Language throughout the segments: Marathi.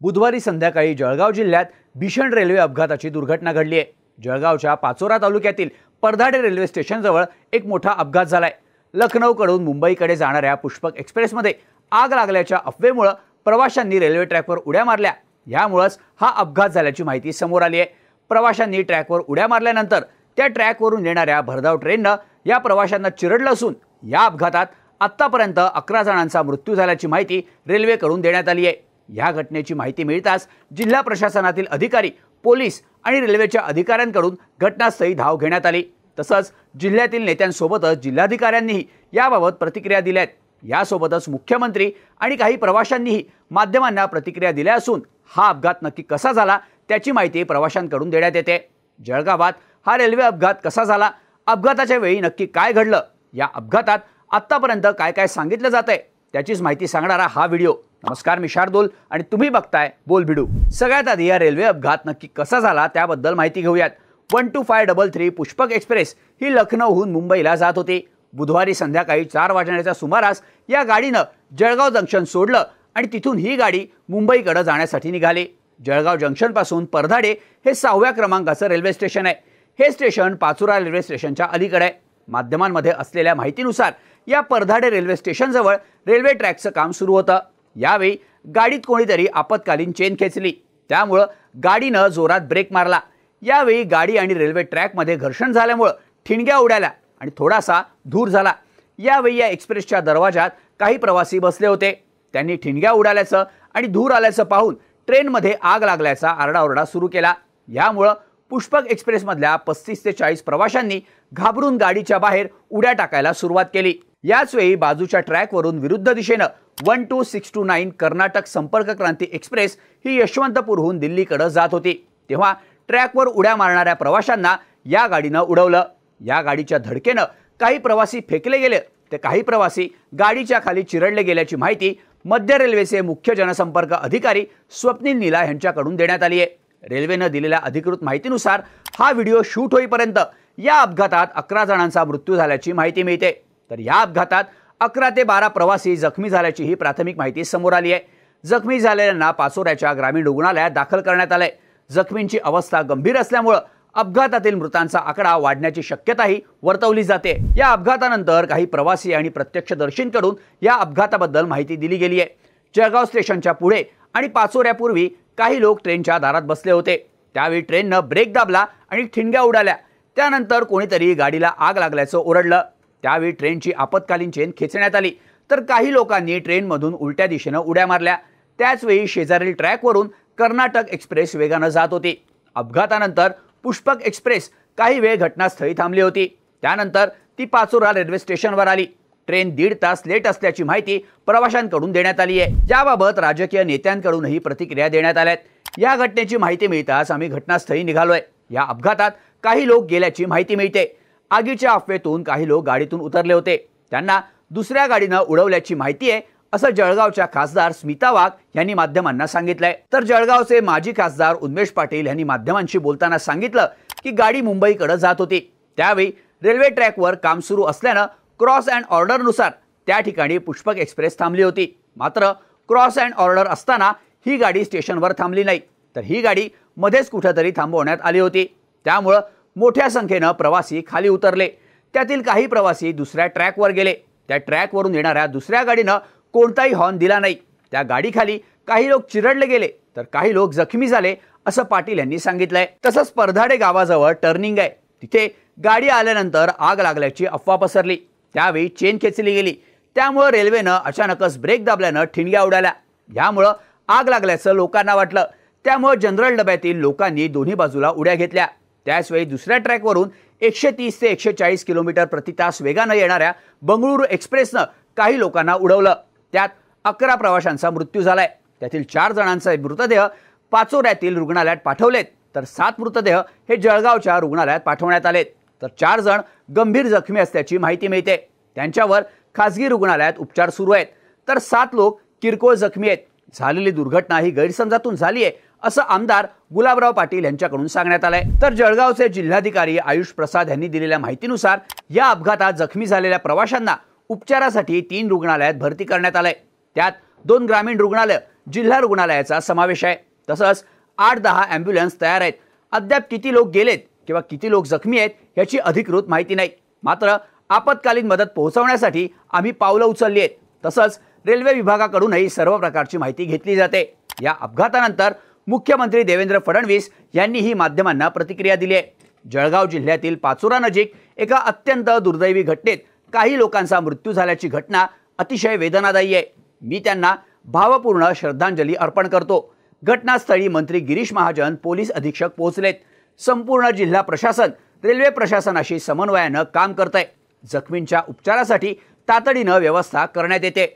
बुधवारी संध्याकाळी जळगाव जिल्ह्यात भीषण रेल्वे अपघाताची दुर्घटना घडली आहे। जळगावच्या पाचोरा तालुक्यातील परधाडे रेल्वे स्टेशनजवळ एक मोठा अपघात झालाय। लखनौकडून मुंबईकडे जाणाऱ्या पुष्पक एक्सप्रेसमध्ये आग लागल्याच्या अफवेमुळे प्रवाशांनी रेल्वे ट्रॅकवर उड्या मारल्या। यामुळेच हा अपघात झाल्याची माहिती समोर आली आहे। प्रवाशांनी ट्रॅकवर उड्या मारल्यानंतर त्या ट्रॅकवरून येणाऱ्या भरधाव ट्रेनने या प्रवाशांना चिरडलं असून या अपघातात आतापर्यंत 11 जणांचा मृत्यू झाल्याची माहिती रेल्वेकडून देण्यात आली आहे। या घटनेची माहिती मिळताच जिल्हा प्रशासनातील अधिकारी, पोलीस आणि रेल्वेच्या अधिकाऱ्यांकडून घटनास्थळी धाव घेण्यात आली। तसंच जिल्ह्यातील नेत्यांसोबतच जिल्हाधिकाऱ्यांनीही याबाबत प्रतिक्रिया दिल्या आहेत। यासोबतच मुख्यमंत्री आणि काही प्रवाशांनीही माध्यमांना प्रतिक्रिया दिल्या असून हा अपघात नक्की कसा झाला त्याची माहिती प्रवाशांकडून देण्यात येते। जळगावात हा रेल्वे अपघात कसा झाला, अपघाताच्या वेळी नक्की काय घडलं, या अपघातात आतापर्यंत काय काय सांगितलं जातंय त्याचीच माहिती सांगणारा हा व्हिडिओ। नमस्कार, मी शार्दूल आणि तुम्ही बघताय बोलबिडू। सगळ्यात आधी या रेल्वे अपघात नक्की कसा झाला त्याबद्दल माहिती घेऊयात। 12533 पुष्पक एक्सप्रेस ही लखनौहून मुंबईला जात होती। बुधवारी संध्याकाळी 4 वाजण्याच्या सुमारास या गाडीनं जळगाव जंक्शन सोडलं आणि तिथून ही गाडी मुंबईकडे जाण्यासाठी निघाली। जळगाव जंक्शन पासून परधाडे हे 6व्या क्रमांकाचं रेल्वे स्टेशन आहे। हे स्टेशन पाचोरा रेल्वे स्टेशनच्या अलीकडे आहे। माध्यमांमध्ये असलेल्या माहितीनुसार या परधाडे रेल्वे स्टेशनजवळ रेल्वे ट्रॅकचं काम सुरू होतं। यावेळी गाडीत कोणीतरी आपत्कालीन चेन खेचली, त्यामुळे गाडीनं जोरात ब्रेक मारला। यावेळी गाडी आणि रेल्वे ट्रॅकमध्ये घर्षण झाल्यामुळे ठिणग्या उडाल्या आणि थोडासा धूर झाला। यावेळी या एक्सप्रेसच्या दरवाजात काही प्रवासी बसले होते। त्यांनी ठिणग्या उडाल्याचं आणि धूर आल्याचं पाहून ट्रेनमध्ये आग लागल्याचा आरडाओरडा सुरू केला। यामुळे पुष्पक एक्सप्रेसमधल्या 35 ते 40 प्रवाशांनी घाबरून गाडीच्या बाहेर उड्या टाकायला सुरुवात केली। याच वेळी बाजूच्या ट्रॅकवरून विरुद्ध दिशेने 12629 कर्नाटक संपर्क क्रांती एक्सप्रेस ही यशवंतपूरहून दिल्लीकडे जात होती। तेव्हा ट्रॅकवर उड्या मारणाऱ्या प्रवाशांना या गाडीनं उडवलं। या गाडीच्या धडकेनं काही प्रवासी फेकले गेले तर काही प्रवासी गाडीच्या खाली चिरडले गेल्याची माहिती मध्य रेल्वेचे मुख्य जनसंपर्क अधिकारी स्वप्नील नीला यांच्याकडून देण्यात आली आहे। रेल्वेने दिलेल्या अधिकृत माहितीनुसार हा व्हिडिओ शूट होईपर्यंत या अपघातात 11 जणांचा मृत्यू झाल्याची माहिती मिळते। तर या अपघातात 11 ते 12 प्रवासी जखमी झाल्याची ही प्राथमिक माहिती समोर आली आहे। जखमी झालेल्यांना पाचोऱ्याच्या ग्रामीण रुग्णालयात दाखल करण्यात आले। जखमींची अवस्था गंभीर असल्यामुळे अपघातातील मृतांचा आकडा वाढण्याची शक्यताही वर्तवली जाते। या अपघातानंतर काही प्रवासी आणि प्रत्यक्षदर्शींकडून या अपघाताबद्दल माहिती दिली गेली आहे। जळगाव स्टेशनच्या पुढे आणि पाचोऱ्यापूर्वी काही लोक ट्रेनच्या दारात बसले होते। त्यावेळी ट्रेनने ब्रेक दाबला आणि ठिणग्या उडाल्या। त्यानंतर कोणीतरी गाडीला आग लागल्याचं ओरडलं। त्यावेळी ट्रेनची आपत्कालीन चेन खेचण्यात आली तर काही लोकांनी ट्रेनमधून उलट्या दिशेने उड्या मारल्या। त्याचवेळी शेजारील ट्रॅकवरून कर्नाटक एक्सप्रेस वेगाने जात होती। अपघातानंतर पुष्पक एक्सप्रेस काही वेळ घटनास्थळी थांबली होती। त्यानंतर ती पाचोरा रेल्वे स्टेशनवर आली। ट्रेन 1.5 तास लेट असल्याची माहिती प्रवाशांकडून देण्यात आली आहे। याबाबत राजकीय नेत्यांकडूनही प्रतिक्रिया देण्यात आल्या आहेत। या घटनेची माहिती मिळताच आम्ही घटनास्थळी निघालोय। या अपघातात काही लोक गेल्याची माहिती मिळते। आगीच्या अफवेतून काही लोक गाडीतून उतरले होते, त्यांना दुसऱ्या गाडीनं उडवल्याची माहिती आहे असं जळगावच्या खासदार स्मिता वाघ यांनी माध्यमांना सांगितलंय। तर जळगावचे माजी खासदार उन्मेष पाटील यांनी माध्यमांशी बोलताना सांगितलं की गाडी मुंबईकडे जात होती। त्यावेळी रेल्वे ट्रॅकवर काम सुरू असल्यानं क्रॉस अँड ऑर्डरनुसार त्या ठिकाणी पुष्पक एक्सप्रेस थांबली होती। मात्र क्रॉस अँड ऑर्डर असताना ही गाडी स्टेशनवर थांबली नाही, तर ही गाडी मध्येच कुठेतरी थांबवण्यात आली होती। त्यामुळे मोठ्या संख्येने प्रवासी खाली उतरले। त्यातील काही प्रवासी दुसऱ्या ट्रॅकवर गेले। त्या ट्रॅकवरून येणाऱ्या दुसऱ्या गाडीनं कोणताही हॉर्न दिला नाही। त्या गाडीखाली काही लोक चिरडले गेले तर काही लोक जखमी झाले असं पाटील यांनी सांगितलंय। तसंच परधाडे गावाजवळ टर्निंग आहे, तिथे गाडी आल्यानंतर आग लागल्याची अफवा पसरली। त्यावेळी चेन खेचली गेली, त्यामुळे रेल्वेनं अचानकच ब्रेक दाबल्यानं ठिणग्या उडाल्या। यामुळे आग लागल्याचं लोकांना वाटलं, त्यामुळे जनरल डब्यातील लोकांनी दोन्ही बाजूला उड्या घेतल्या। त्याचवेळी दुसऱ्या ट्रॅकवरून 130 ते 140 किलोमीटर प्रति तास वेगानं येणाऱ्या बंगळुरू एक्सप्रेसनं काही लोकांना उडवलं। त्यात 11 प्रवाशांचा मृत्यू झालाय। त्यातील 4 जणांचे मृतदेह पाचोऱ्यातील रुग्णालयात पाठवलेत तर 7 मृतदेह हे जळगावच्या रुग्णालयात पाठवण्यात आलेत। तर 4 जण गंभीर जखमी असल्याची माहिती मिळते। त्यांच्यावर खासगी रुग्णालयात उपचार सुरू आहेत, तर 7 लोक किरकोळ जखमी आहेत। झालेली दुर्घटना ही गैरसमजातून झाली आहे असं आमदार गुलाबराव पाटील यांच्याकडून सांगण्यात आलंय। तर जळगावचे जिल्हाधिकारी आयुष प्रसाद यांनी दिलेल्या माहितीनुसार या अपघातात जखमी झालेल्या प्रवाशांना उपचारासाठी 3 रुग्णालयात भरती करण्यात आलंय। त्यात 2 ग्रामीण रुग्णालय जिल्हा रुग्णालयाचा समावेश आहे। तसंच 8-10 ॲम्ब्युलन्स तयार आहेत। अद्याप किती लोक गेलेत किंवा किती लोक जखमी आहेत याची अधिकृत माहिती नाही। मात्र आपत्कालीन मदत पोहोचवण्यासाठी आम्ही पावलं उचलली आहेत। तसंच रेल्वे विभागाकडूनही सर्व प्रकारची माहिती घेतली जाते। या अपघातानंतर मुख्यमंत्री देवेंद्र फडणवीस यांनीही माध्यमांना प्रतिक्रिया दिली आहे। जळगाव जिल्ह्यातील पाचोरा नजीक एका अत्यंत दुर्दैवी घटनेत काही लोकांचा मृत्यू झाल्याची घटना अतिशय वेदनादायी आहे। मी त्यांना भावपूर्ण श्रद्धांजली अर्पण करतो। घटनास्थळी मंत्री गिरीश महाजन, पोलीस अधीक्षक पोहोचलेत। संपूर्ण जिल्हा प्रशासन रेल्वे प्रशासनाशी समन्वयानं काम करतंय। जखमींच्या उपचारासाठी तातडीनं व्यवस्था करण्यात येते।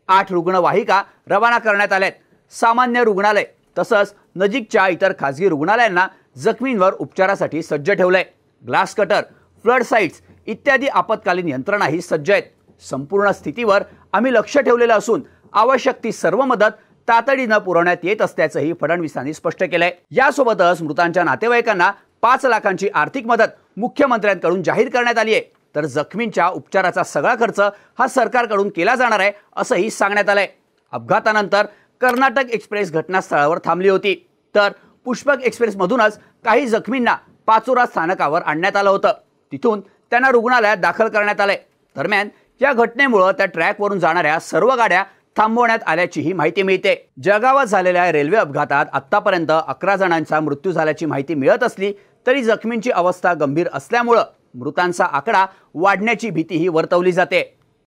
8 रुग्णवाहिका रवाना करण्यात आल्यात। सामान्य रुग्णालय तसंच नजीकच्या इतर खासगी रुग्णालयांना जखमींवर उपचारासाठी सज्ज ठेवलंय। ग्लास कटर, फ्लड साइट्स इत्यादी आपत्कालीन यंत्रणाही सज्ज आहेत। संपूर्ण स्थितीवर आम्ही लक्ष ठेवलेलं असून आवश्यक ती सर्व मदत तातडीनं पुरवण्यात येत असल्याचंही फडणवीसांनी स्पष्ट केलंय। यासोबतच मृतांच्या नातेवाईकांना 5 लाखांची आर्थिक मदत मुख्यमंत्र्यांकडून जाहीर करण्यात आली आहे। तर जखमींच्या उपचाराचा सगळा खर्च हा सरकारकडून केला जाणार आहे असंही सांगण्यात आलंय। अपघातानंतर कर्नाटक एक्सप्रेस घटनास्थळावर थांबली होती, तर पुष्पक एक्सप्रेसमधूनच काही जखमींना पाचोरा स्थानकावर आणण्यात आलं होतं। तिथून त्यांना रुग्णालयात दाखल करण्यात आलंय। दरम्यान या घटनेमुळे त्या ट्रॅकवरून जाणाऱ्या सर्व गाड्या थांबवण्यात आल्याचीही माहिती मिळते। जळगावात झालेल्या रेल्वे अपघातात आतापर्यंत 11 जणांचा मृत्यू झाल्याची माहिती मिळत असली तरी जखमींची अवस्था गंभीर असल्यामुळे मृतांचा आकडा वाढण्याची भीतीही वर्तवली जाते।